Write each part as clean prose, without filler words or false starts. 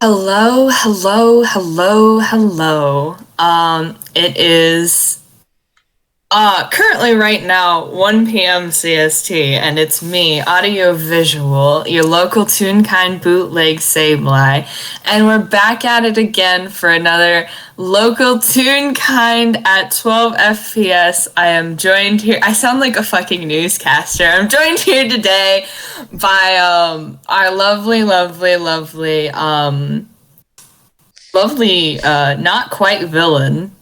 Hello, hello, hello, hello. It is currently right now 1 p.m. CST, and it's me, AudioVizual, your local Toonkind bootleg Sableye, and we're back at it again for another local Toonkind at 12 FPS. I am joined here. I sound like a fucking newscaster. I'm joined here today by our lovely not quite villain.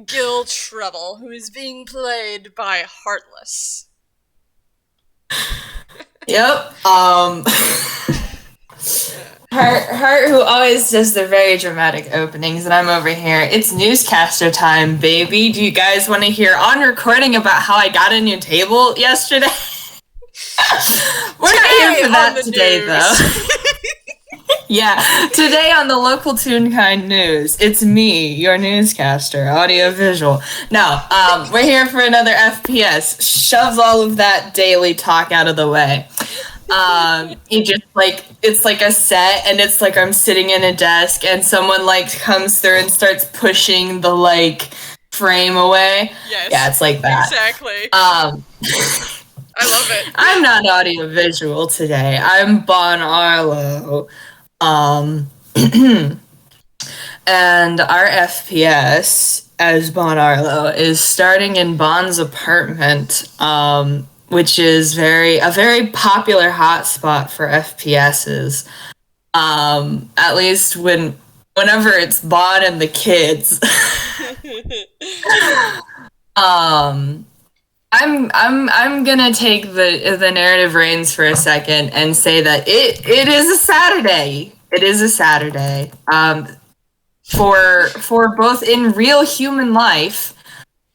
Gille Trebble, who is being played by Heartless. Yep. Her who always does the very dramatic openings, and I'm over here. It's newscaster time, baby. Do you guys want to hear on recording about how I got a new table yesterday? We're not here for that today, though. Yeah, today on the local Toonkind news, it's me, your newscaster, AudioVizual. No, we're here for another FPS. Shoves all of that daily talk out of the way. You just it's like a set, and it's like I'm sitting in a desk, and someone comes through and starts pushing the frame away. Yes. Yeah, it's like that. Exactly. I love it. I'm not AudioVizual today. I'm Bon Arlo. And our FPS as Bon Arlo is starting in Bon's apartment, which is a very popular hotspot for FPSs. At least whenever it's Bon and the kids. I'm gonna take the narrative reins for a second and say that it is a Saturday. It is a Saturday. For both in real human life,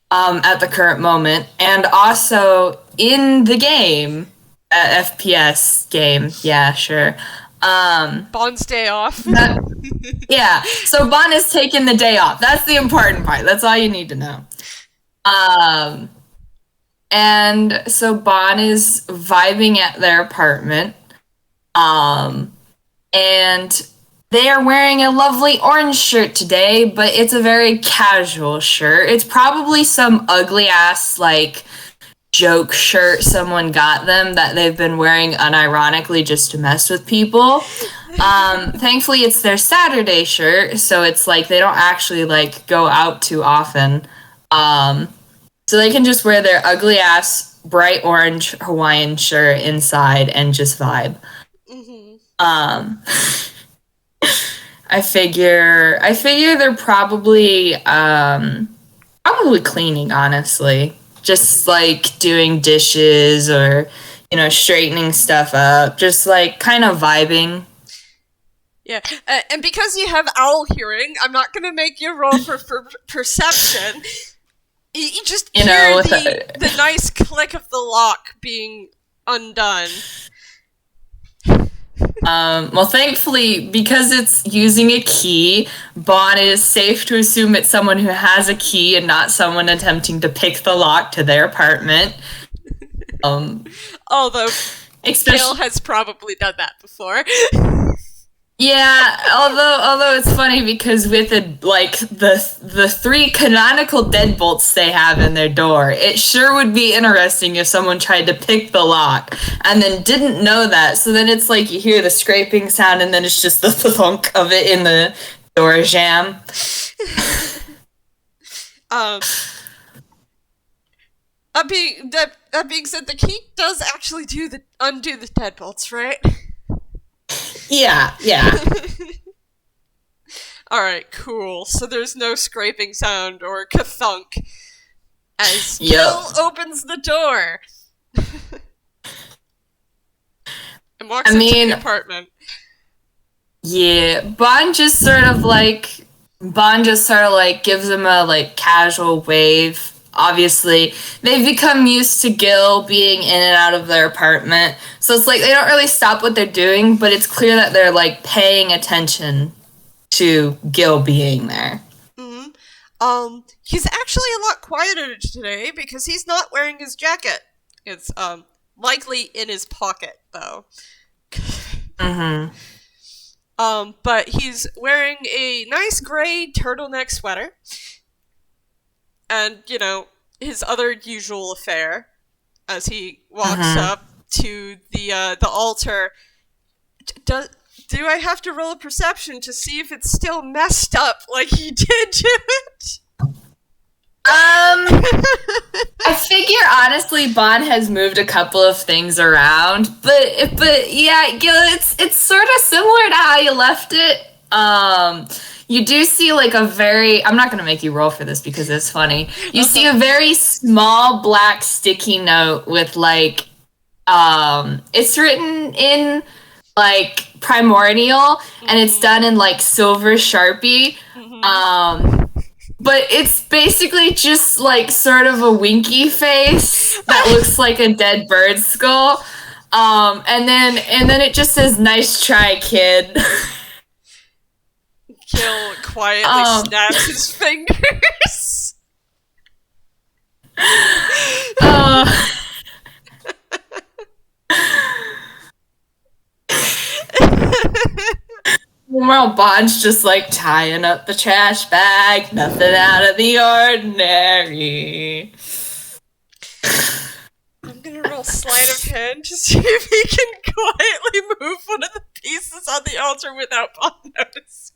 at the current moment, and also in the game, FPS game. Yeah, sure. Bon's day off. Yeah. So Bon is taking the day off. That's the important part. That's all you need to know. And so Bon is vibing at their apartment. And they are wearing a lovely orange shirt today, but it's a very casual shirt. It's probably some ugly ass, joke shirt someone got them that they've been wearing unironically just to mess with people. Thankfully, it's their Saturday shirt, so it's they don't actually, go out too often. So they can just wear their ugly ass bright orange Hawaiian shirt inside and just vibe. Mm-hmm. I figure they're probably cleaning, honestly. Just doing dishes or, straightening stuff up. Just kind of vibing. Yeah, and because you have owl hearing, I'm not gonna make you roll for perception. You just hear the nice click of the lock being undone. Well, thankfully, because it's using a key, Bon is safe to assume it's someone who has a key and not someone attempting to pick the lock to their apartment. Although, Gale has probably done that before. Yeah, although it's funny because with the 3 canonical deadbolts they have in their door, it sure would be interesting if someone tried to pick the lock and then didn't know that. So then it's you hear the scraping sound and then it's just the thunk of it in the door jam. That being said, the key does actually undo the deadbolts, right? Yeah. Alright, cool. So there's no scraping sound or ka-thunk as Gil opens the door and walks into the apartment. Yeah, Bon just sort of gives him a casual wave. Obviously, they've become used to Gil being in and out of their apartment. So it's they don't really stop what they're doing, but it's clear that they're paying attention to Gil being there. Mm-hmm. He's actually a lot quieter today because he's not wearing his jacket. It's likely in his pocket, though. Mm-hmm. But he's wearing a nice gray turtleneck sweater. And, his other usual affair as he walks up to the altar. Do I have to roll a perception to see if it's still messed up like he did to it? I figure honestly Bon has moved a couple of things around, but yeah, Gil, it's sort of similar to how you left it. You do see like I'm not gonna make you roll for this because it's funny. You see a very small black sticky note with like it's written in like primordial and it's done in like silver Sharpie. But it's basically just like sort of a winky face that looks like a dead bird skull. And then it just says "Nice try, kid." Gil quietly snaps his fingers. Meanwhile, Bon's just like tying up the trash bag. Nothing out of the ordinary. I'm gonna roll sleight of hand to see if he can quietly move one of the pieces on the altar without Bon noticing.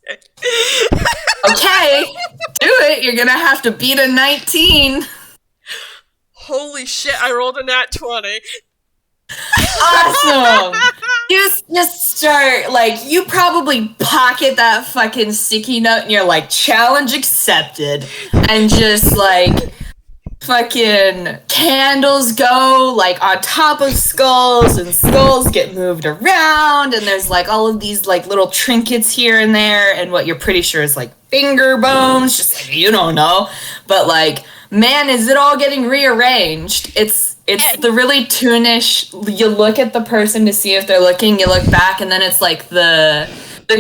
Okay, do it. You're gonna have to beat a 19. Holy shit, I rolled a nat 20. Awesome! You just start, like, you probably pocket that fucking sticky note and you're like, challenge accepted. And just, like, fucking candles go, like, on top of skulls and skulls get moved around and there's, like, all of these, like, little trinkets here and there and what you're pretty sure is, like, finger bones, just, like, you don't know. But, like, man, is it all getting rearranged. It's the really toonish, you look at the person to see if they're looking, you look back, and then it's like the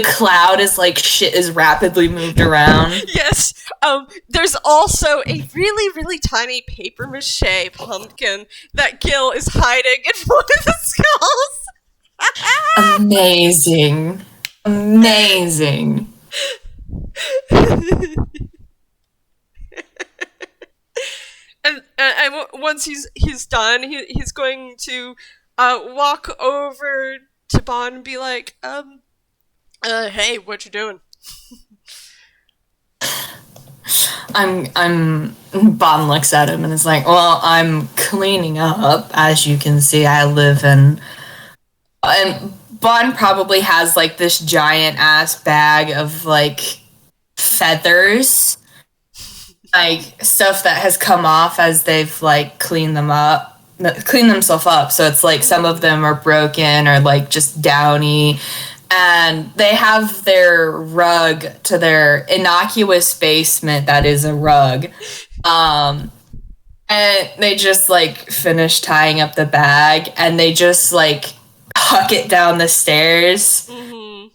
cloud is like shit is rapidly moved around. Yes. There's also a really, really tiny paper mache pumpkin that Gil is hiding in one of the skulls. Amazing. Amazing. And once he's done, he's going to walk over to Bon and be like, hey, what you doing? Bon looks at him and is like, well, I'm cleaning up. As you can see, I live in... And Bon probably has, like, this giant-ass bag of, like, feathers. Like, stuff that has come off as they've, like, cleaned themselves up. So it's, like, some of them are broken or, like, just downy. And they have their rug to their innocuous basement that is a rug. And they just, like, finish tying up the bag. And they just, like, huck it down the stairs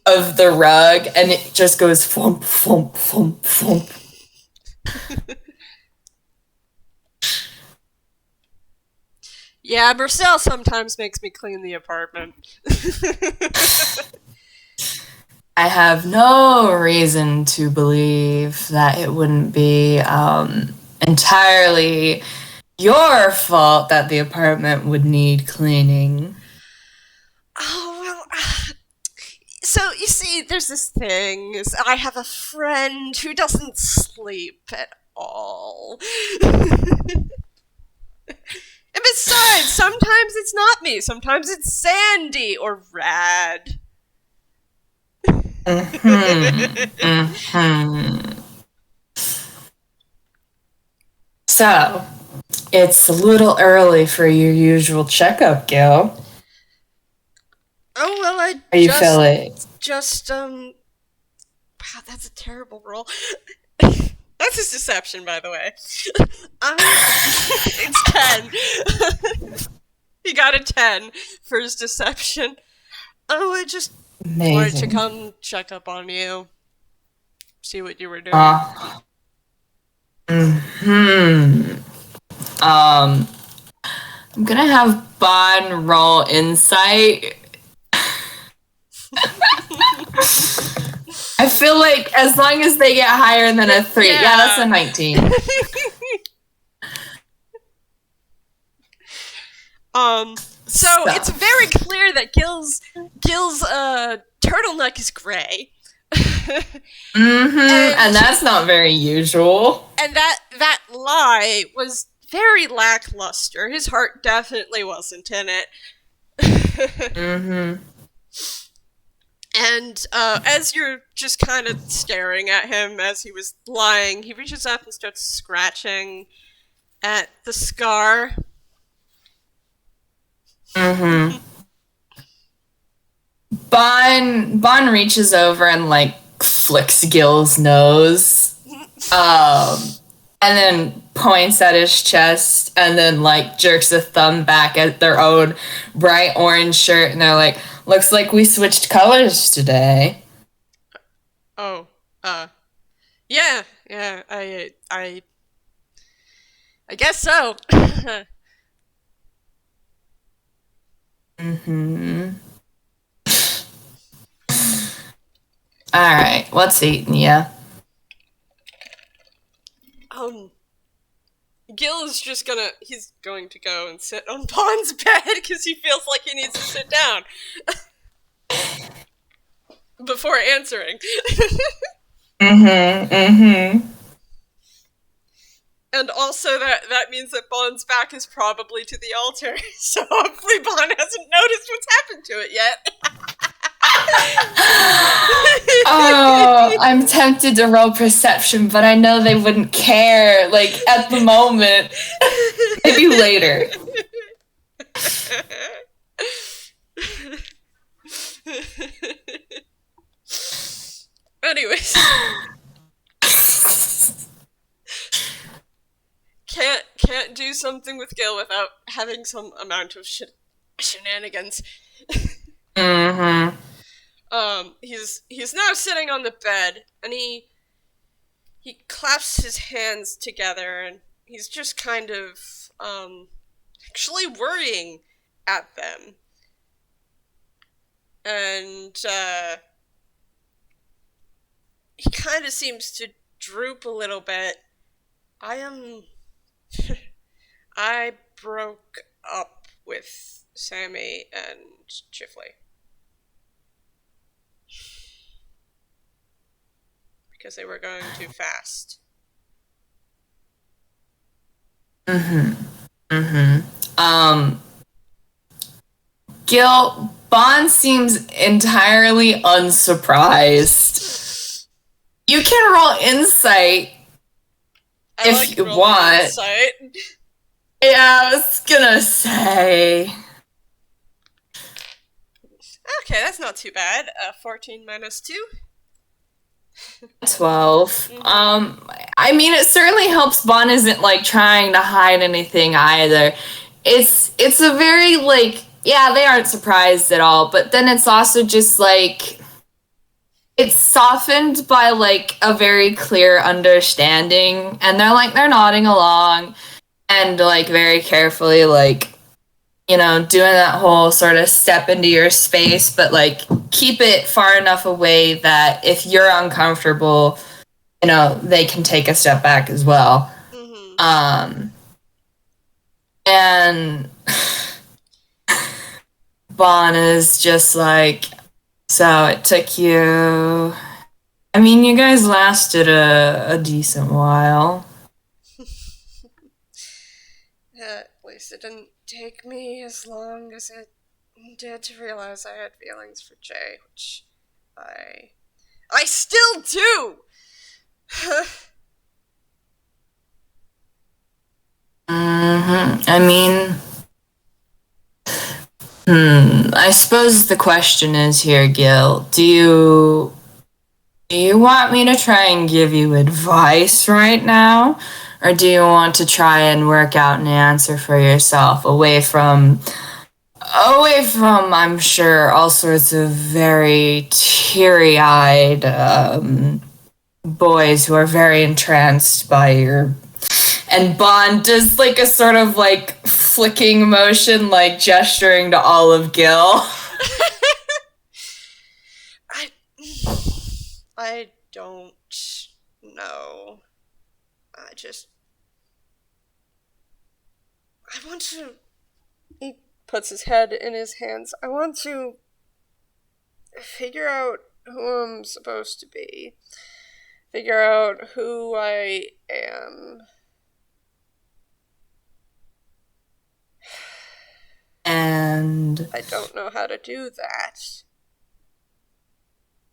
of the rug. And it just goes thump, thump, thump, thump. Yeah, Marcel sometimes makes me clean the apartment. I have no reason to believe that it wouldn't be entirely your fault that the apartment would need cleaning. Oh, well, so you see, there's this thing, is I have a friend who doesn't sleep at all. And besides, sometimes it's not me, sometimes it's Sandy or Rad. So, it's a little early for your usual checkup, Gil. Oh, well, How you feeling? Wow, that's a terrible roll. That's his deception, by the way. It's 10. He got a 10 for his deception. Oh, I just wanted to come check up on you. See what you were doing. I'm gonna have Bon roll insight. I feel like as long as they get higher than a 3, yeah that's a 19. So it's very clear that Gil's turtleneck is gray. And that's not very usual. And that lie was very lackluster. His heart definitely wasn't in it. And as you're just kind of staring at him as he was lying, he reaches up and starts scratching at the scar. Bon reaches over and like flicks Gil's nose, and then points at his chest, and then like jerks a thumb back at their own bright orange shirt, and they're like, "Looks like we switched colors today." Oh, yeah, I guess so. Alright, what's eating ya? Gil is just he's going to go and sit on Bon's bed because he feels like he needs to sit down before answering. And also that means that Bon's back is probably to the altar, so hopefully Bon hasn't noticed what's happened to it yet. Oh, I'm tempted to roll perception, but I know they wouldn't care, like, at the moment. Maybe later. Anyways. Can't do something with Gil without having some amount of shenanigans. He's now sitting on the bed, and he clasps his hands together, and he's just kind of actually worrying at them. And he kind of seems to droop a little bit. I broke up with Sammy and Chifley. Because they were going too fast. Gil, Bon seems entirely unsurprised. You can roll insight if you want. Insight. Yeah, I was gonna say. Okay, that's not too bad. 14 minus 2. 12. I mean, it certainly helps Bon isn't, like, trying to hide anything either. It's a very, like, yeah, they aren't surprised at all, but then it's also just, like, it's softened by, like, a very clear understanding, and they're nodding along, and, like, very carefully, like, you know, doing that whole sort of step into your space, but, like, keep it far enough away that if you're uncomfortable, you know, they can take a step back as well. And Bon is just like, so it took you... I mean, you guys lasted a decent while. At least it didn't take me as long as it did to realize I had feelings for Jay, which I still do! I mean... I suppose the question is here, Gil, do you want me to try and give you advice right now? Or do you want to try and work out an answer for yourself away from, I'm sure, all sorts of very teary-eyed boys who are very entranced by your... And Bon does, like, a sort of, like, flicking motion, like, gesturing to all of Gil. I don't know. I want to... He puts his head in his hands. I want to figure out who I'm supposed to be. Figure out who I am. And I don't know how to do that.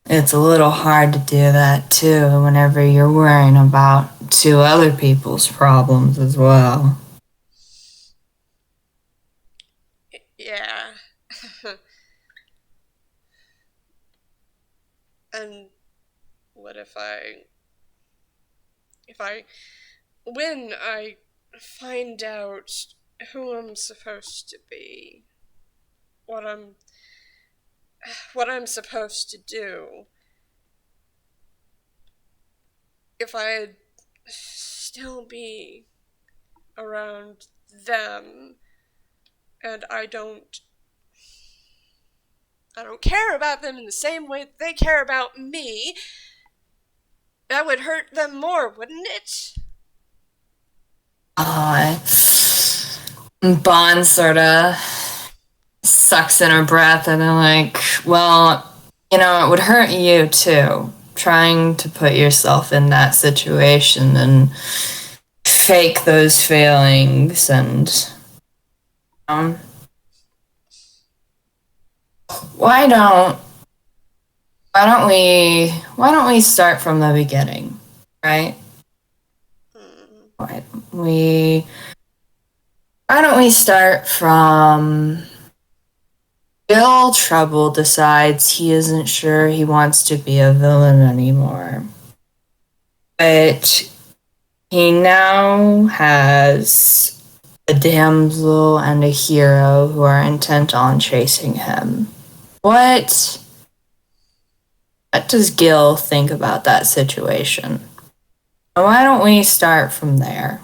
It's a little hard to do that too whenever you're worrying about two other people's problems as well. Yeah. And what if when I find out who I'm supposed to be, what I'm supposed to do, if I'd still be around them, and I don't care about them in the same way that they care about me, that would hurt them more, wouldn't it? Bon sort of sucks in her breath and they're like, well, it would hurt you too, trying to put yourself in that situation and fake those feelings and why don't we start from the beginning, right? Why don't we start from Bill Trebble decides he isn't sure he wants to be a villain anymore. But he now has a damsel and a hero who are intent on chasing him. What does Gil think about that situation? Why don't we start from there?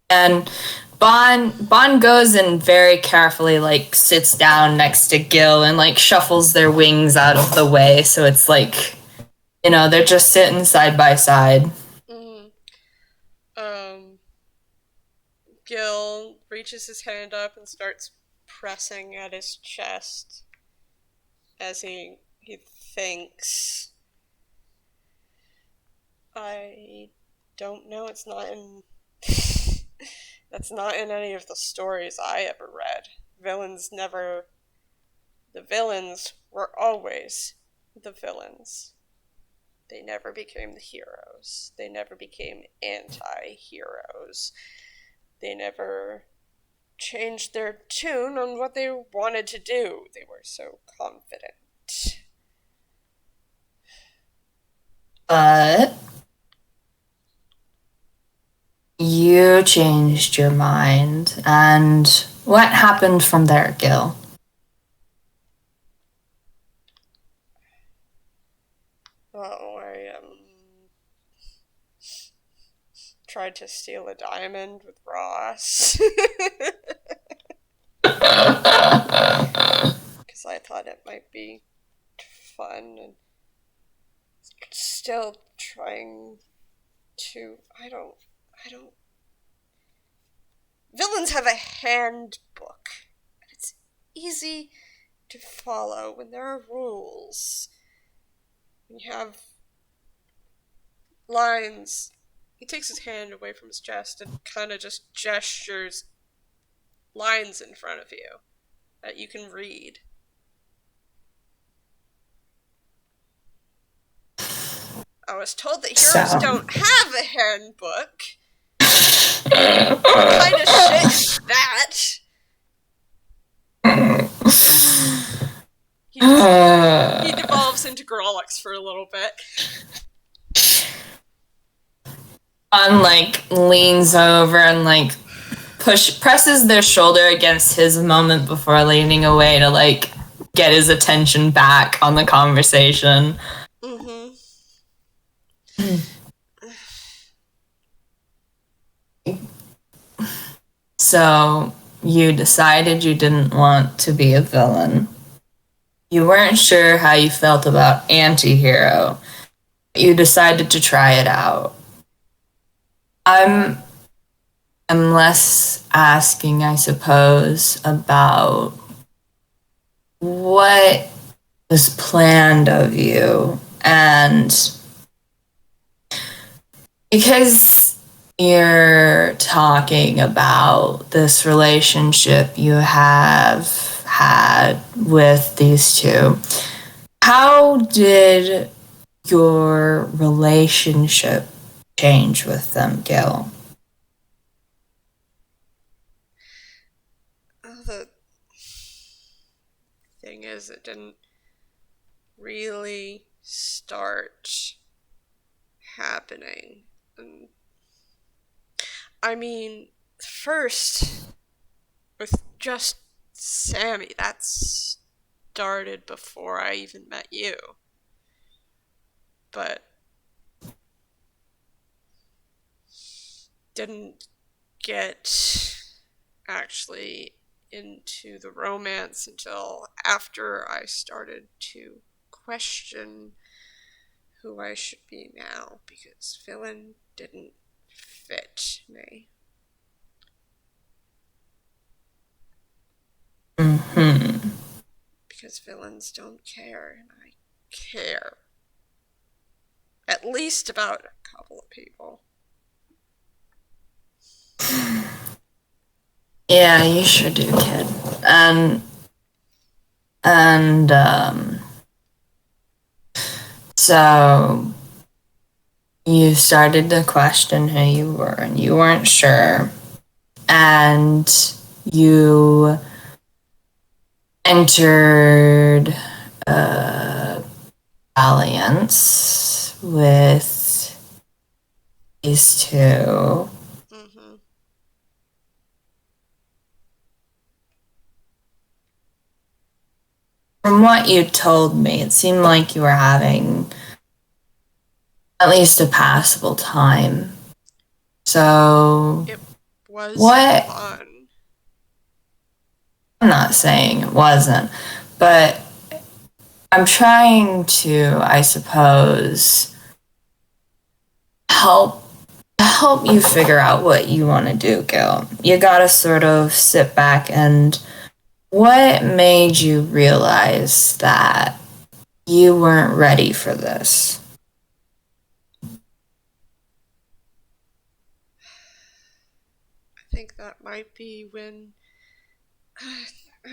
And Bon goes and very carefully, sits down next to Gil and, shuffles their wings out of the way. So it's they're just sitting side by side. Gil reaches his hand up and starts pressing at his chest as he thinks. I don't know, it's not in... That's not in any of the stories I ever read. The villains were always the villains. They never became the heroes. They never became anti-heroes. They never changed their tune on what they wanted to do. They were so confident. But you changed your mind, and what happened from there, Gil? Oh, I tried to steal a diamond with Ross. Because I thought it might be fun, and still trying to... I don't... Villains have a handbook. It's easy to follow when there are rules. You have lines. He takes his hand away from his chest and kind of just gestures lines in front of you that you can read. I was told that heroes don't have a handbook. What kind of shit is that? He devolves into Grolix for a little bit. Leans over and presses their shoulder against his a moment before leaning away to get his attention back on the conversation. So you decided you didn't want to be a villain. You weren't sure how you felt about anti-hero. You decided to try it out. I'm less asking, I suppose, about what was planned of you, and because you're talking about this relationship you have had with these two, how did your relationship change with them, Gil? The thing is, it didn't really start happening. And, I mean, first, with just Sammy, that started before I even met you. But didn't get actually into the romance until after I started to question who I should be now, because villain didn't fit me. Mm-hmm. Because villains don't care, and I care. At least about a couple of people. Yeah, you sure do, kid. So you started to question who you were, and you weren't sure, and you entered alliance with these two. Mm-hmm. From what you told me, it seemed like you were having at least a passable time. So, It was what? fun. I'm not saying it wasn't, but I'm trying to, I suppose, help you figure out what you want to do, Gil. You gotta sort of sit back and what made you realize that you weren't ready for this? I think that might be when,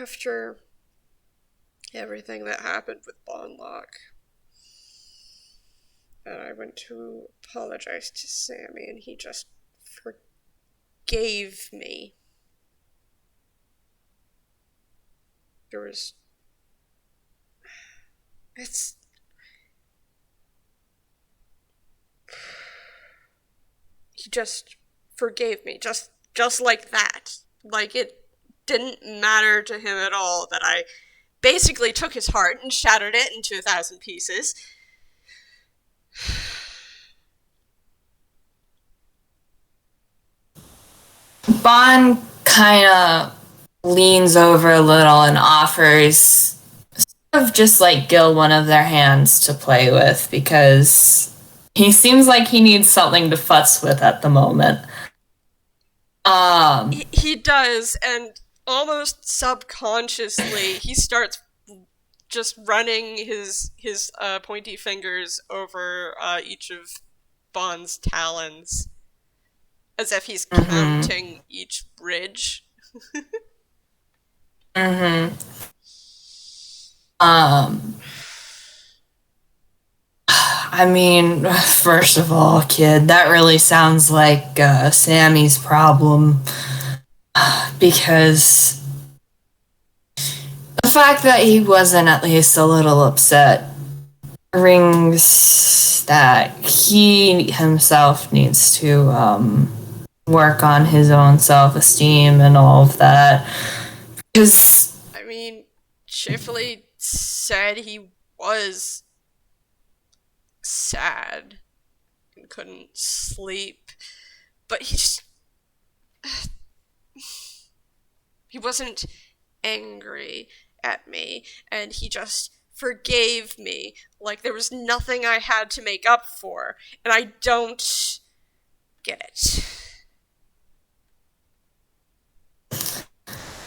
after everything that happened with Bonlock, and I went to apologize to Sammy, and he just forgave me. There was... It's... He just forgave me, just like that. Like, it didn't matter to him at all that I basically took his heart and shattered it into 1,000 pieces. Bon kind of leans over a little and offers sort of just like Gil one of their hands to play with because he seems like he needs something to futz with at the moment. He does, and almost subconsciously, he starts just running his pointy fingers over each of Bond's talons, as if he's counting each ridge. I mean, first of all, kid, that really sounds like Sammy's problem. Because the fact that he wasn't at least a little upset rings that he himself needs to work on his own self-esteem and all of that. Because, I mean, Shifley said he was sad and couldn't sleep, but he wasn't angry at me, and he just forgave me. Like there was nothing I had to make up for. And I don't get it.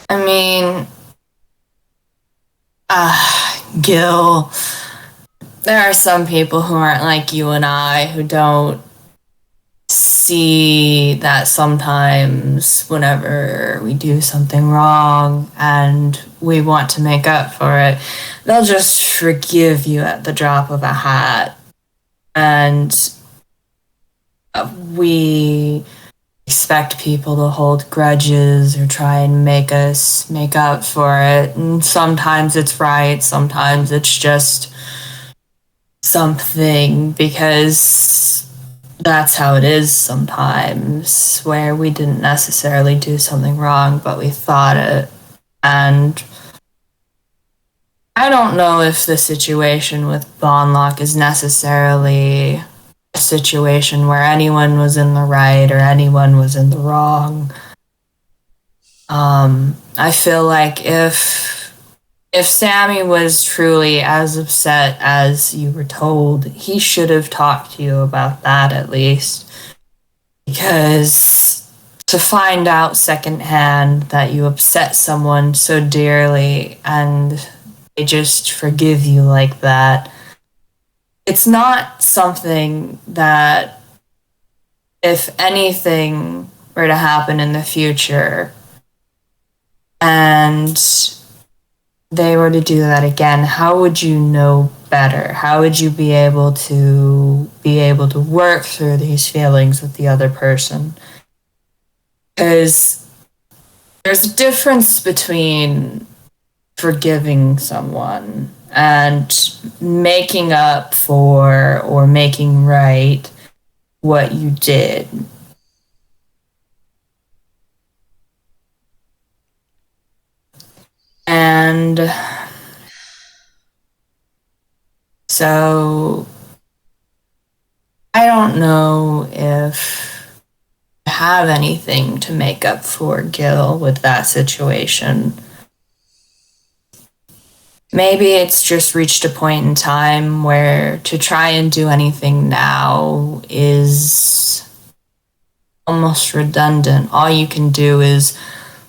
I mean, Gil, there are some people who aren't like you and I who don't see that sometimes whenever we do something wrong and we want to make up for it, they'll just forgive you at the drop of a hat. And we expect people to hold grudges or try and make us make up for it. And sometimes it's right, sometimes it's just something because that's how it is sometimes, where we didn't necessarily do something wrong, but we thought it. And I don't know if the situation with Bonlock is necessarily a situation where anyone was in the right or anyone was in the wrong. I feel like if Sammy was truly as upset as you were told, he should have talked to you about that at least. Because to find out secondhand that you upset someone so dearly and they just forgive you like that, it's not something that, if anything were to happen in the future and they were to do that again, how would you know better? How would you be able to work through these feelings with the other person? Because there's a difference between forgiving someone and making up for or making right what you did. And so I don't know if I have anything to make up for Gil with that situation. Maybe it's just reached a point in time where to try and do anything now is almost redundant. All you can do is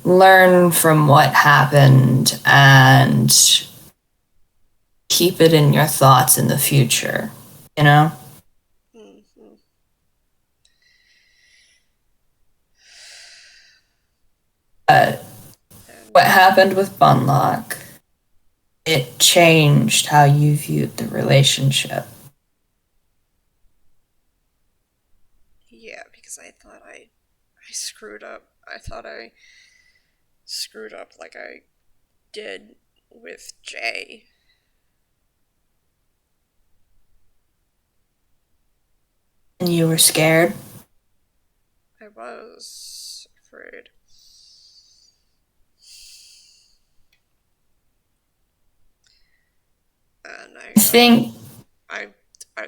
learn from what happened and keep it in your thoughts in the future, you know? Mm-hmm. But what happened with Bunlock, it changed how you viewed the relationship. Yeah, because I thought I screwed up. I thought I screwed up like I did with Jay. And you were scared? I was afraid. And I think I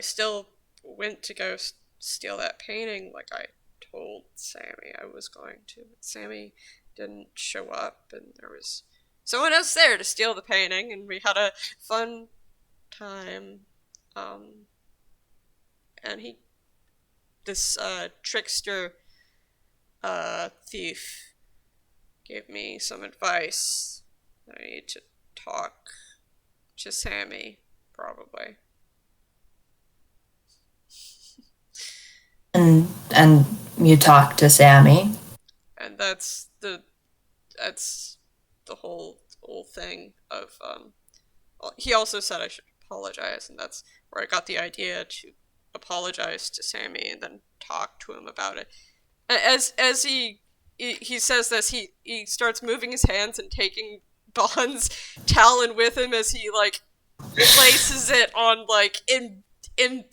still went to go steal that painting like I told Sammy I was going to. But Sammy didn't show up, and there was someone else there to steal the painting, and we had a fun time. And this trickster thief gave me some advice. I need to talk to Sammy, probably. And you talked to Sammy? And that's the whole thing of he also said I should apologize, and that's where I got the idea to apologize to Sammy and then talk to him about it. As he says this, he starts moving his hands and taking Bond's talon with him as he like places it on like in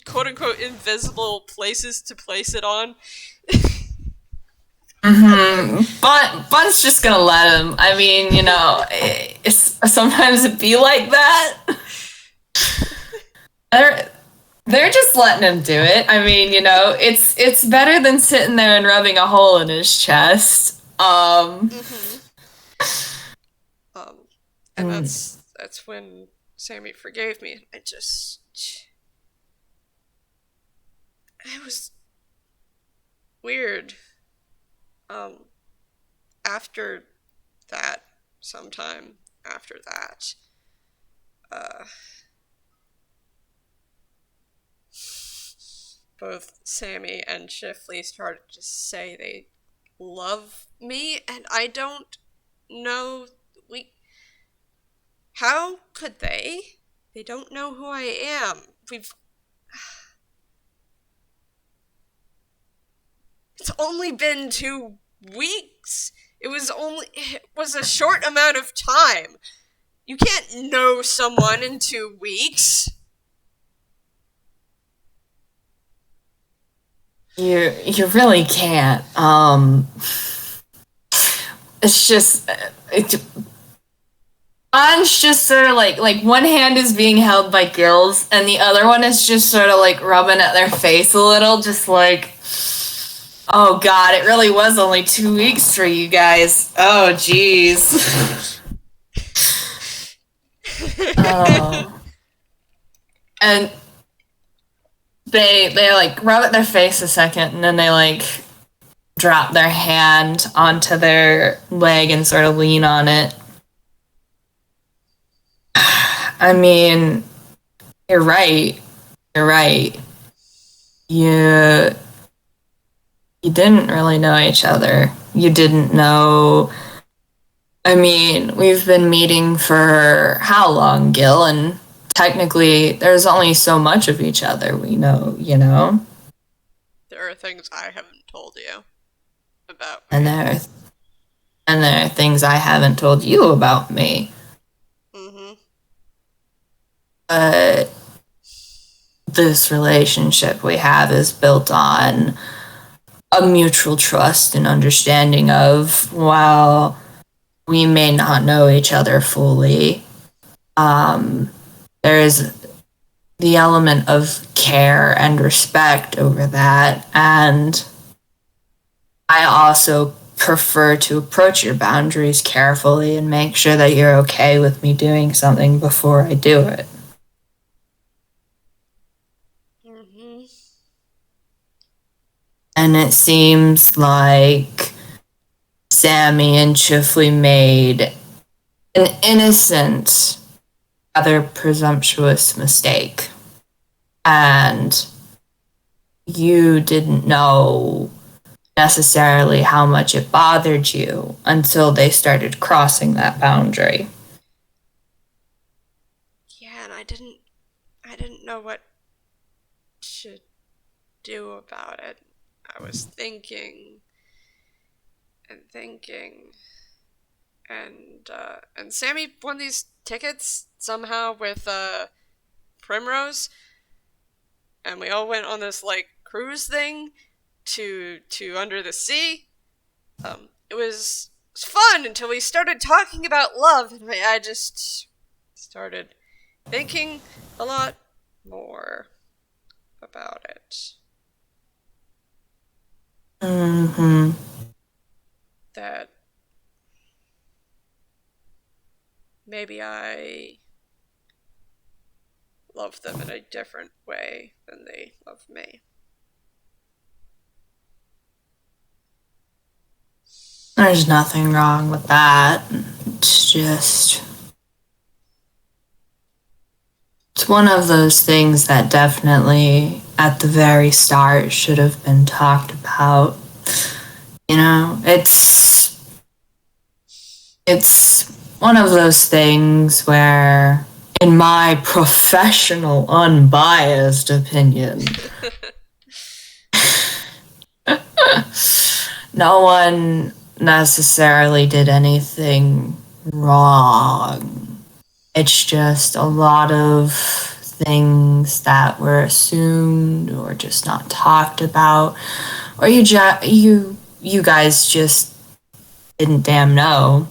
quote unquote invisible places to place it on. Bond's just gonna let him. I mean, you know, sometimes it be like that. They're just letting him do it. I mean, you know, it's better than sitting there and rubbing a hole in his chest. And that's when Sammy forgave me. It was weird. After that, sometime after that, both Sammy and Shifley started to say they love me, and I don't know. How could they? They don't know who I am. It's only been 2 weeks. It was a short amount of time. You can't know someone in 2 weeks. You really can't. It's just Bon's just sort of like one hand is being held by Gills, and the other one is just sort of like rubbing at their face a little, just like, oh god, it really was only 2 weeks for you guys. Oh jeez. Oh. And they like rub at their face a second, and then they like drop their hand onto their leg and sort of lean on it. I mean, you're right. You didn't really know each other. You didn't know. I mean, we've been meeting for how long, Gil? And technically, there's only so much of each other we know, you know? There are things I haven't told you about me. And there are things I haven't told you about me. Mm-hmm. But this relationship we have is built on a mutual trust and understanding of, while we may not know each other fully, there's the element of care and respect over that, and I also prefer to approach your boundaries carefully and make sure that you're okay with me doing something before I do it. Mm-hmm. And it seems like Sammy and Chifley made an innocent, rather presumptuous mistake. And you didn't know necessarily how much it bothered you until they started crossing that boundary. Yeah, and I didn't know what to do about it. I was thinking and Sammy won these tickets somehow with Primrose, and we all went on this like cruise thing to Under the Sea. It was fun until we started talking about love, and I just started thinking a lot more about it. Mm-hmm. That maybe I love them in a different way than they love me. There's nothing wrong with that. It's one of those things that definitely, at the very start, should have been talked about. You know, it's one of those things where, in my professional, unbiased opinion, no one necessarily did anything wrong. It's just a lot of things that were assumed or just not talked about, or you guys just didn't damn know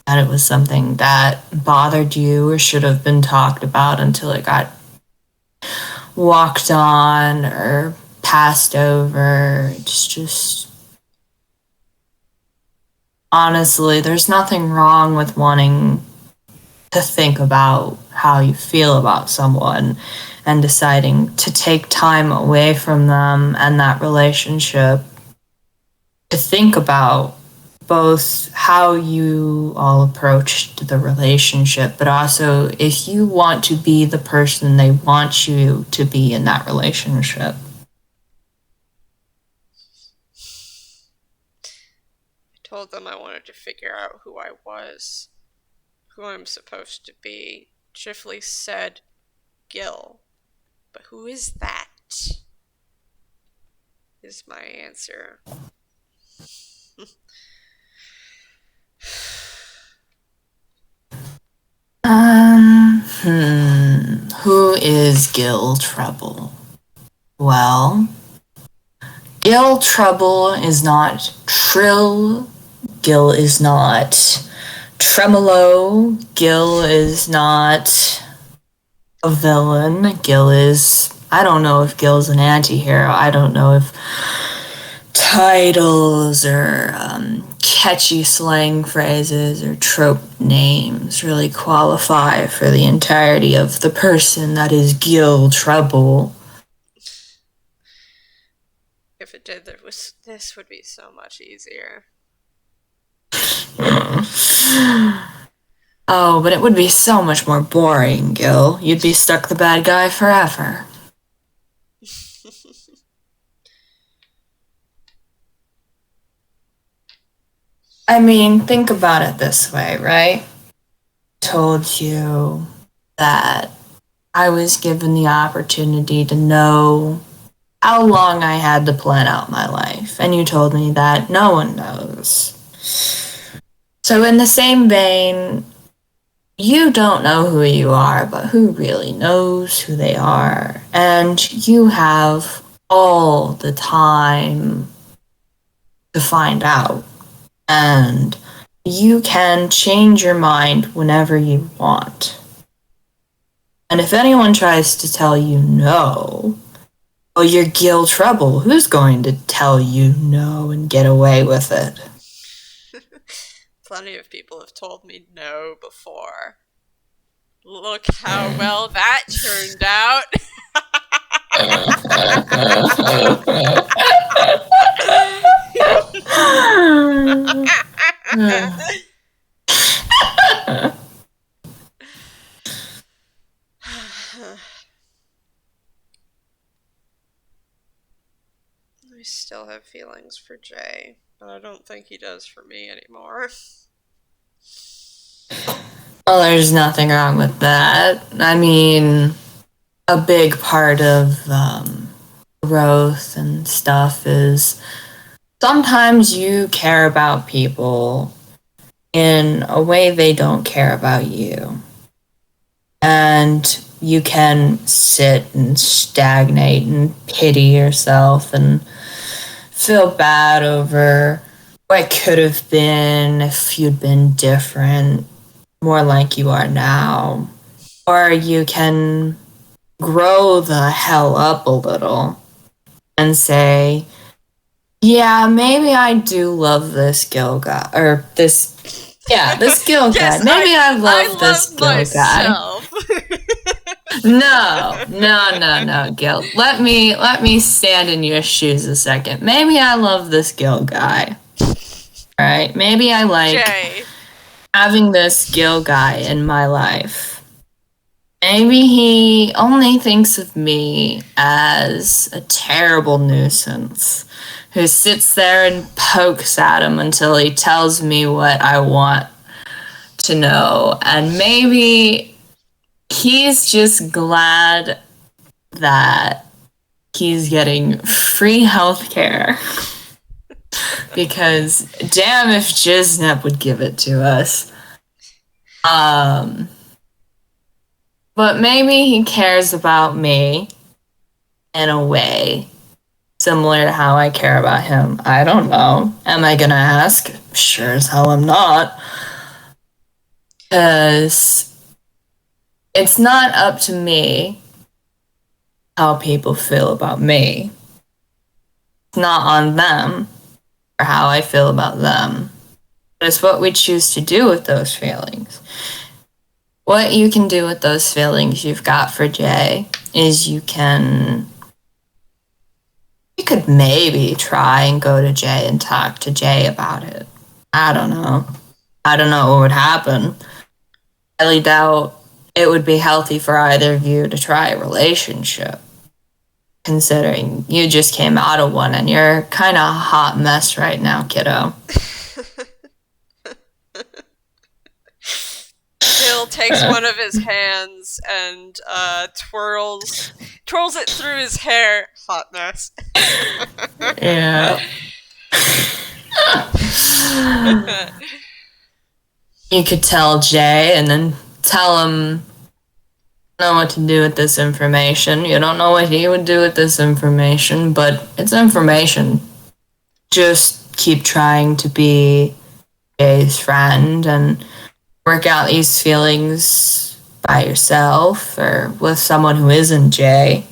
that it was something that bothered you or should have been talked about until it got walked on or passed over. It's just, honestly, there's nothing wrong with wanting to think about how you feel about someone and deciding to take time away from them and that relationship to think about both how you all approached the relationship, but also if you want to be the person they want you to be in that relationship. I told them I wanted to figure out who I was, who I'm supposed to be. Chifley said, Gil. But who is that? Is my answer. Who is Gil Trebble? Well, Gil Trebble is not Trill. Gil is not Tremolo. Gil is not a villain. Gil is... I don't know if Gil's an anti-hero. I don't know if titles or catchy slang phrases or trope names really qualify for the entirety of the person that is Gil Trebble. If it did, this would be so much easier. Oh, but it would be so much more boring, Gil. You'd be stuck the bad guy forever. I mean, think about it this way, right? I told you that I was given the opportunity to know how long I had to plan out my life, and you told me that no one knows. So in the same vein, you don't know who you are, but who really knows who they are? And you have all the time to find out. And you can change your mind whenever you want. And if anyone tries to tell you no, well, you're Gil Trebble. Who's going to tell you no and get away with it? Plenty of people have told me no before. Look how well that turned out. I still have feelings for Jay, but I don't think he does for me anymore. Well, there's nothing wrong with that. I mean, a big part of growth and stuff is sometimes you care about people in a way they don't care about you. And you can sit and stagnate and pity yourself and feel bad over what could have been if you'd been different, more like you are now. Or you can grow the hell up a little and say, yeah, maybe I do love this Gil guy, or this Gil guy. Maybe I love this Gil guy. No, Gil. Let me stand in your shoes a second. Maybe I love this Gil guy. Right? Maybe I like having this Gil guy in my life. Maybe he only thinks of me as a terrible nuisance who sits there and pokes at him until he tells me what I want to know. And maybe he's just glad that he's getting free healthcare. Because damn if Jiznep would give it to us. But maybe he cares about me in a way similar to how I care about him. I don't know. Am I gonna ask? Sure as hell I'm not. Because it's not up to me how people feel about me. It's not on them or how I feel about them. But it's what we choose to do with those feelings. what you can do with those feelings you've got for Jay is you could maybe try and go to Jay and talk to Jay about it. I don't know what would happen. I highly doubt it would be healthy for either of you to try a relationship, considering you just came out of one and you're kind of a hot mess right now, kiddo. Gil takes one of his hands and twirls it through his hair. Hot mess. Yeah. You could tell Jay and then tell him, "I don't know what to do with this information. You don't know what he would do with this information, but it's information. Just keep trying to be Jay's friend and work out these feelings by yourself or with someone who isn't Jay.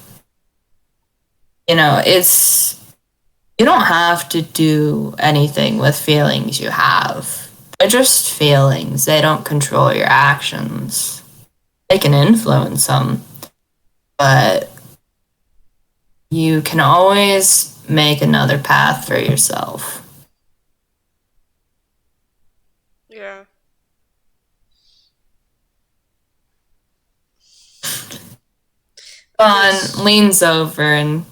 You know, you don't have to do anything with feelings you have. They're just feelings. They don't control your actions. They can influence them, but you can always make another path for yourself." Yeah. Bon leans over and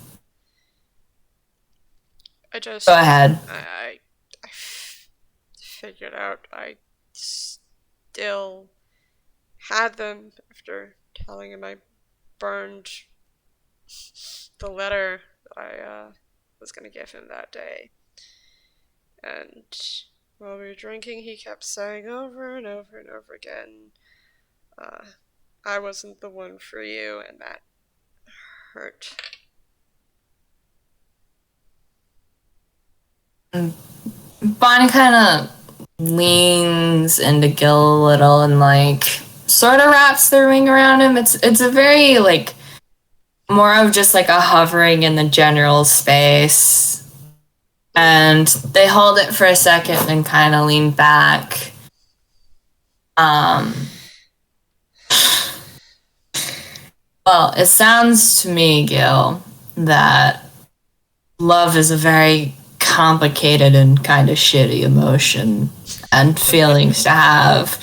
go ahead. I figured out I still had them after telling him I burned the letter that I was going to give him that day. And while we were drinking, he kept saying over and over and over again, I wasn't the one for you, and that hurt. Bon kind of leans into Gil a little and sort of wraps the ring around him. It's a very more of just a hovering in the general space, and they hold it for a second and kind of lean back. Well, it sounds to me, Gil, that love is a very complicated and kind of shitty emotion and feelings to have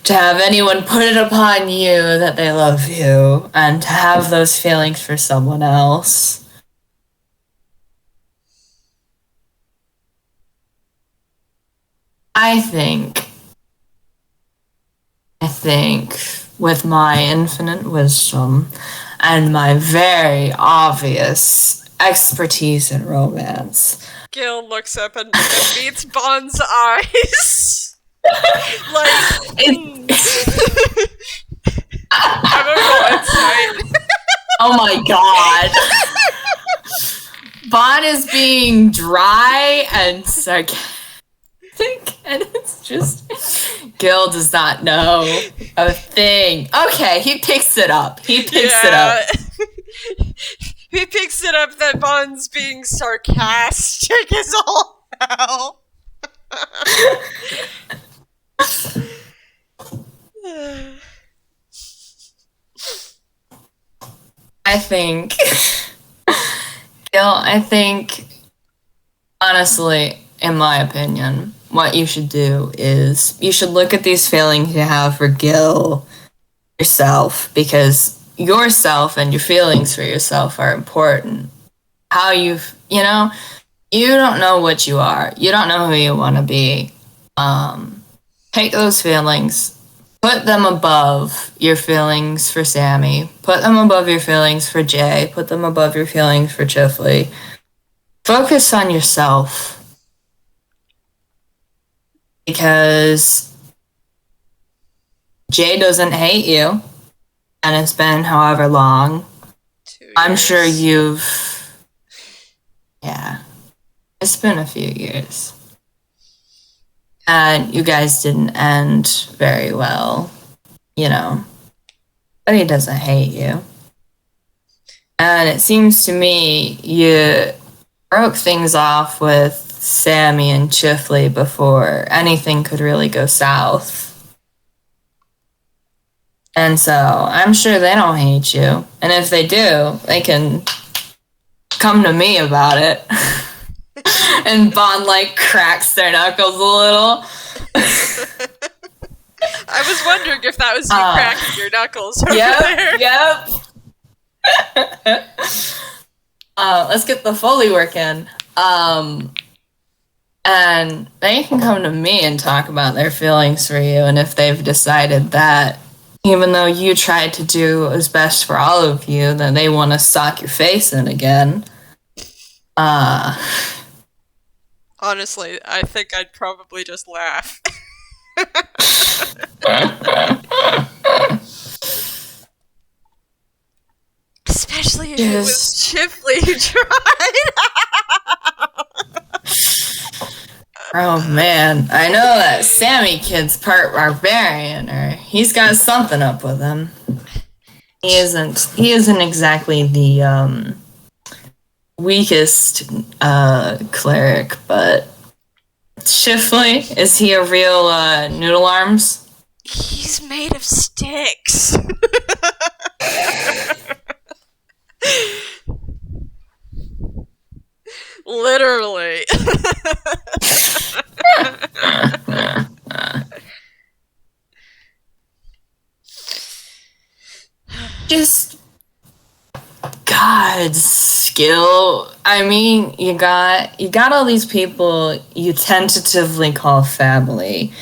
anyone put it upon you that they love you and to have those feelings for someone else. I think with my infinite wisdom and my very obvious expertise in romance, Gil looks up and meets Bon's eyes. I'm a roll insight. Oh my god. Bon is being dry and sarcastic, and it's just Gil does not know a thing. Okay, he picks it up. He picks it up. He picks it up that Bon's being sarcastic as all hell. I think, Gil, honestly, in my opinion, what you should do is you should look at these feelings you have for Gil yourself, because yourself and your feelings for yourself are important. How you don't know what you are. You don't know who you want to be. Take those feelings, put them above your feelings for Sammy, put them above your feelings for Jay, put them above your feelings for Chifley. Focus on yourself. Because Jay doesn't hate you, and it's been however long. 2 years. I'm sure it's been a few years. And you guys didn't end very well, but he doesn't hate you. And it seems to me you broke things off with Sammy and Chifley before anything could really go south. And so I'm sure they don't hate you. And if they do, they can come to me about it. And Bon, like, cracks their knuckles a little. I was wondering if that was you cracking your knuckles over there. Yep. Let's get the Foley work in. And they can come to me and talk about their feelings for you, and if they've decided that, even though you tried to do what's best for all of you, then they want to sock your face in again. Honestly, I think I'd probably just laugh. Especially if it was Chifley who tried. Oh man, I know that Sammy kid's part barbarian, or he's got something up with him. He isn't exactly the weakest cleric, but Chifley, is he a real noodle arms? He's made of sticks. Literally. Just God's skill. I mean, you got all these people you tentatively call family.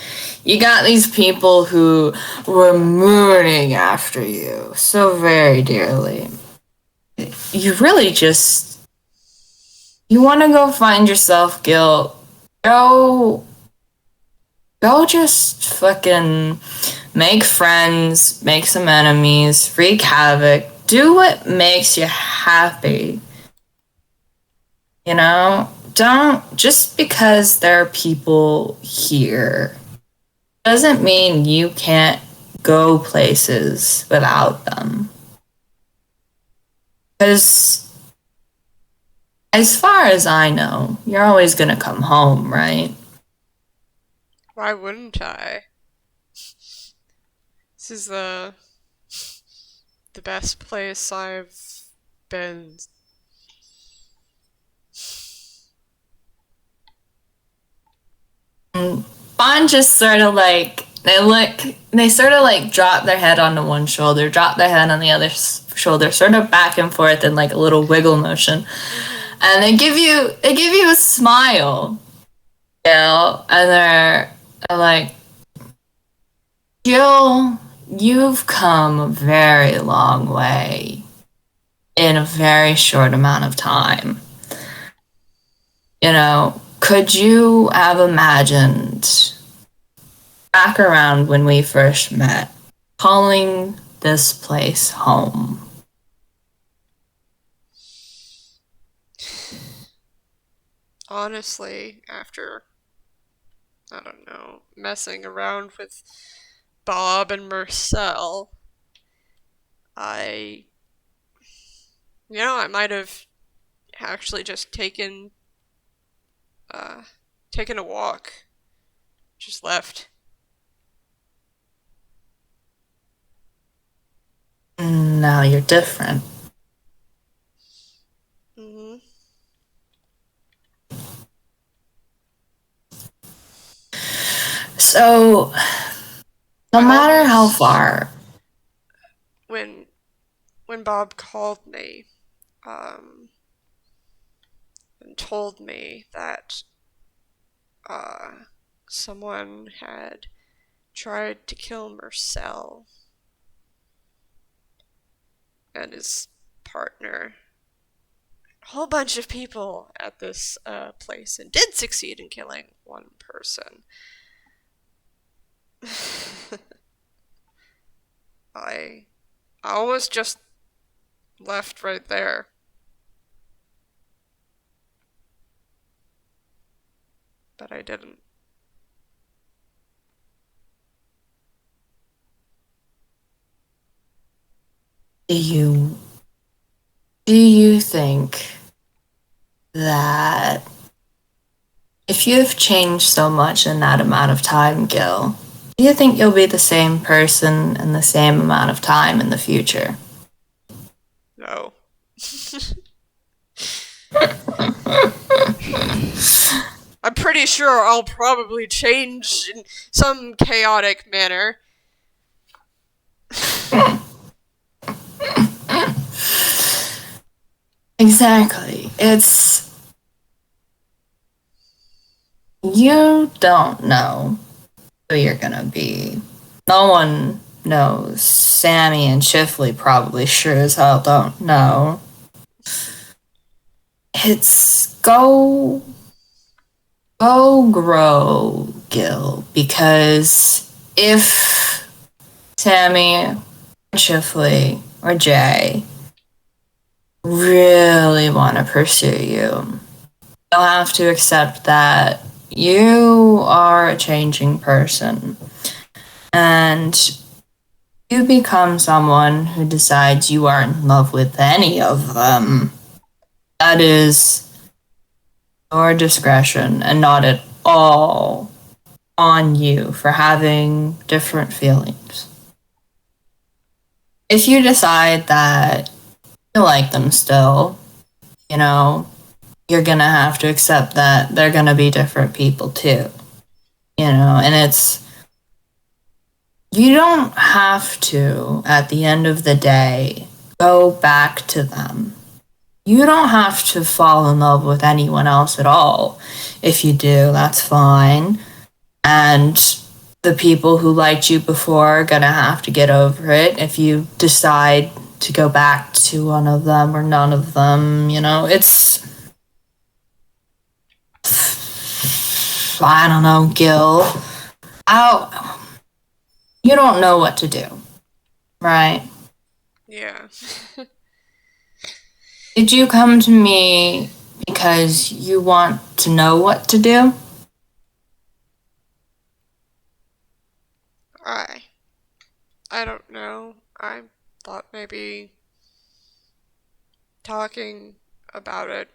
You got these people who were mourning after you so very dearly. You really just, you want to go find yourself guilt. Go just fucking make friends, make some enemies, wreak havoc, do what makes you happy. You know, don't, just because there are people here doesn't mean you can't go places without them. Because as far as I know, you're always gonna come home, right? Why wouldn't I? This is the best place I've been. And Bon just sort of like, they sort of like drop their head onto one shoulder, drop their head on the other shoulder, sort of back and forth in like a little wiggle motion. And they give you a smile, you know, and they're like, Gille, you've come a very long way in a very short amount of time. You know, could you have imagined back around when we first met, calling this place home? Honestly, after, I don't know, messing around with Bob and Marcel, I might have actually just taken a walk. Just left. Now you're different. Mm-hmm. So, no matter how far. When Bob called me, and told me that someone had tried to kill Marcel and his partner, a whole bunch of people at this place, and did succeed in killing one person. I almost just left right there. But I didn't. Do you think that if you've changed so much in that amount of time, Gille, do you think you'll be the same person in the same amount of time in the future? No. I'm pretty sure I'll probably change in some chaotic manner. Exactly. You don't know who you're gonna be. No one knows. Sammy and Chifley probably sure as hell don't know. It's go grow, Gil, because if Sammy or Chifley or Jay really want to pursue you, you'll have to accept that you are a changing person. And you become someone who decides you aren't in love with any of them. That is your discretion and not at all on you for having different feelings. If you decide that you like them still, you're gonna have to accept that they're gonna be different people too. And you don't have to, at the end of the day, go back to them. You don't have to fall in love with anyone else at all. If you do, that's fine. And the people who liked you before are gonna have to get over it if you decide to go back to one of them or none of them. It's... I don't know, Gil. You don't know what to do, right? Yeah. Did you come to me because you want to know what to do? I don't know. I thought maybe talking about it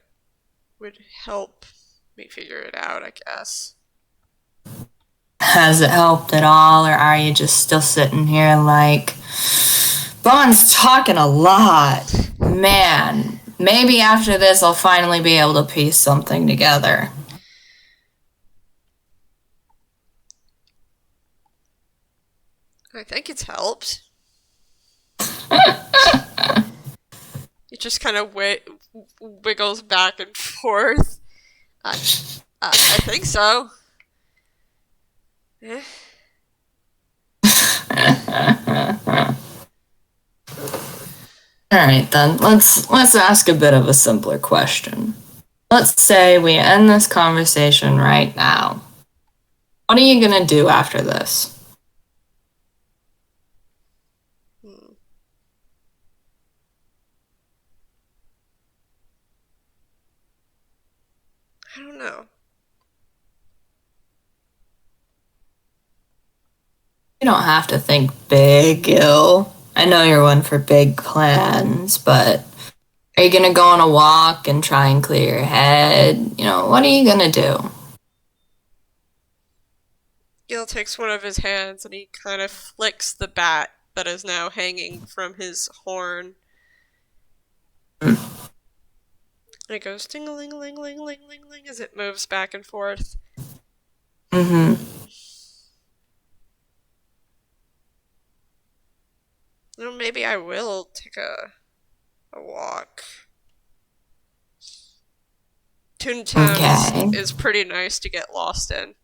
would help me figure it out, I guess. Has it helped at all, or are you just still sitting here like, Bon's talking a lot? Man, maybe after this I'll finally be able to piece something together. I think it's helped. It just kind of wiggles back and forth. I think so. Eh. Alright then, let's ask a bit of a simpler question. Let's say we end this conversation right now. What are you gonna do after this? I don't know. You don't have to think big, Gil. I know you're one for big plans, but are you gonna go on a walk and try and clear your head? What are you gonna do? Gil takes one of his hands and he kind of flicks the bat that is now hanging from his horn. And it goes ting-a-ling-a-ling-ling-ling-ling-ling as it moves back and forth. Mm-hmm. Well, maybe I will take a walk. Toontown is pretty nice to get lost in.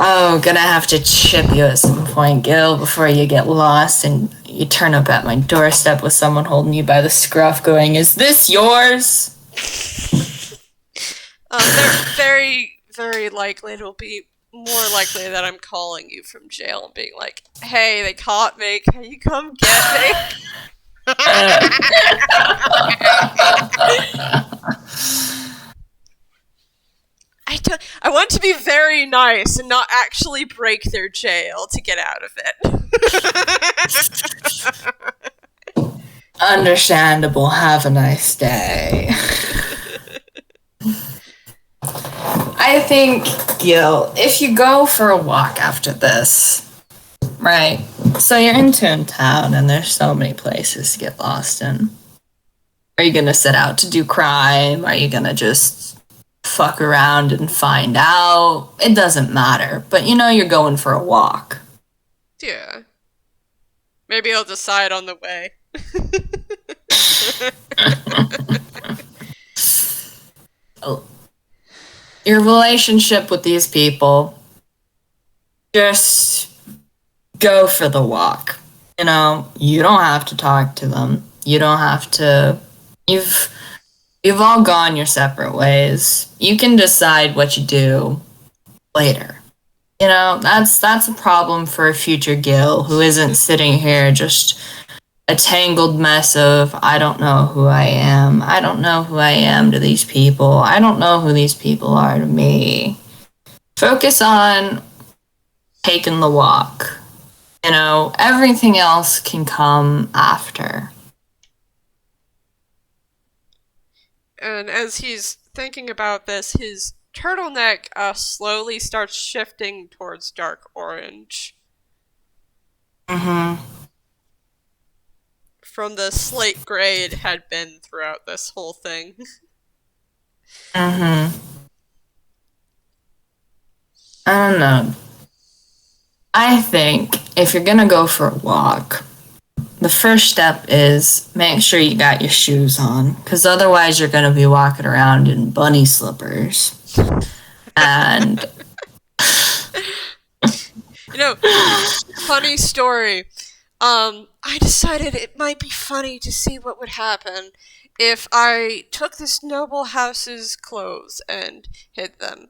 Oh, gonna have to chip you at some point, Gil, before you get lost and you turn up at my doorstep with someone holding you by the scruff going, "Is this yours?" Very, very likely it'll be more likely that I'm calling you from jail and being like, "Hey, they caught me. Can you come get me?" I want to be very nice and not actually break their jail to get out of it. Understandable. Have a nice day. I think, Gil, if you go for a walk after this, right? So you're in Toontown, and there's so many places to get lost in. Are you gonna set out to do crime? Are you gonna just fuck around and find out? It doesn't matter. But you're going for a walk. Yeah. Maybe I'll decide on the way. Your relationship with these people, just go for the walk. You don't have to talk to them. You don't have to. You've all gone your separate ways. You can decide what you do later. That's a problem for a future Gil who isn't sitting here just a tangled mess of, I don't know who I am. I don't know who I am to these people. I don't know who these people are to me. Focus on taking the walk. Everything else can come after. And as he's thinking about this, his turtleneck slowly starts shifting towards dark orange. Mm-hmm. From the slate gray it had been throughout this whole thing. Mm-hmm. I don't know. I think if you're gonna go for a walk, the first step is make sure you got your shoes on, because otherwise you're going to be walking around in bunny slippers. And... funny story. I decided it might be funny to see what would happen if I took this noble house's clothes and hid them.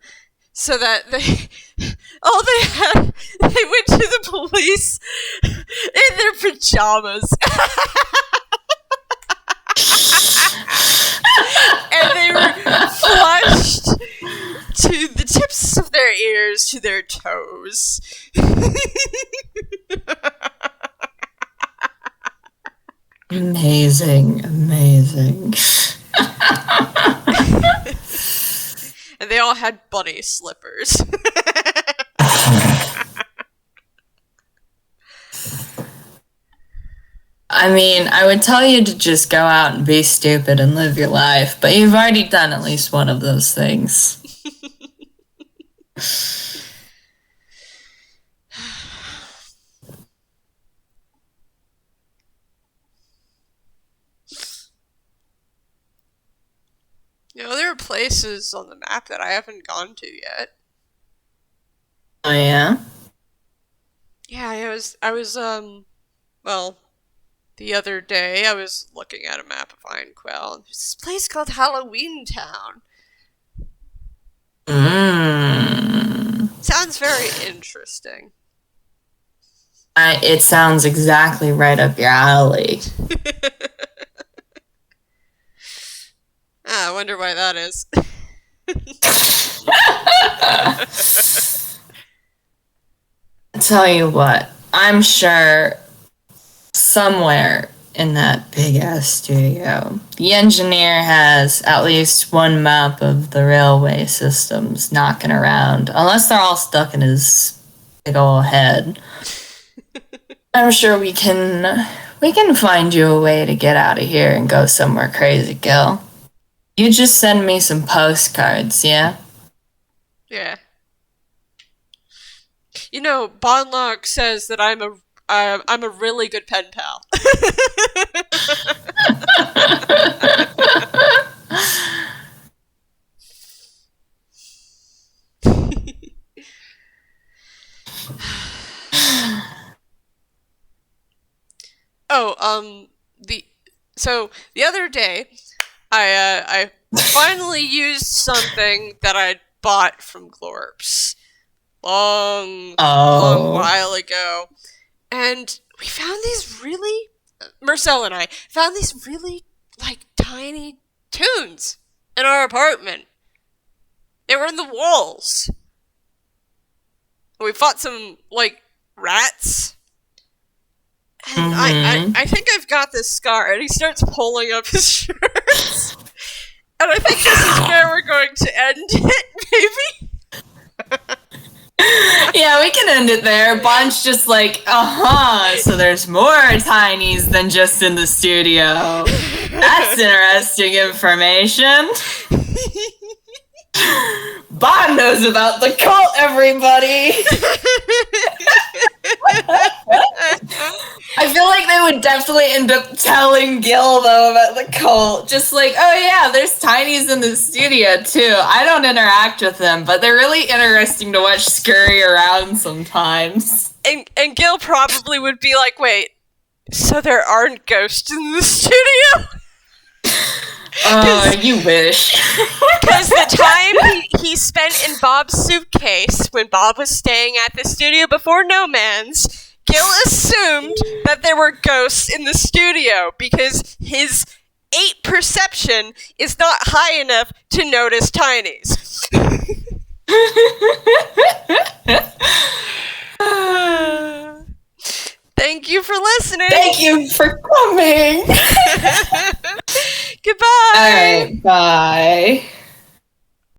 So that they went to the police in their pajamas. And they were flushed to the tips of their ears to their toes. Amazing. And they all had bunny slippers. I mean, I would tell you to just go out and be stupid and live your life, but you've already done at least one of those things. There are places on the map that I haven't gone to yet. Oh, yeah? Yeah, I was, well, the other day I was looking at a map of Ironquell, and there's this place called Halloween Town. Sounds very interesting. It sounds exactly right up your alley. I wonder why that is. I'll tell you what, I'm sure somewhere in that big-ass studio, the engineer has at least one map of the railway systems knocking around, unless they're all stuck in his big ol' head. I'm sure we can find you a way to get out of here and go somewhere crazy, Gil. You just send me some postcards, yeah? Yeah. Bonlock says that I'm a really good pen pal. The other day, I finally used something that I'd bought from Glorps long while ago, and we found these really, Marcel and I found these really tiny tunes in our apartment. They were in the walls. We fought some rats. And I think I've got this scar. And he starts pulling up his shirts. And I think this is where we're going to end it, maybe? Yeah, we can end it there. Bon's just like, so there's more tinies than just in the studio. That's interesting information. Bon knows about the cult, everybody! I feel like they would definitely end up telling Gil, though, about the cult. Just like, oh yeah, there's tinies in the studio, too. I don't interact with them, but they're really interesting to watch scurry around sometimes. And Gil probably would be like, wait, so there aren't ghosts in the studio? You wish. Because the time he spent in Bob's suitcase when Bob was staying at the studio before No Man's, Gil assumed that there were ghosts in the studio because his 8 perception is not high enough to notice tinies. Thank you for listening. Thank you for coming. Goodbye. All right, bye.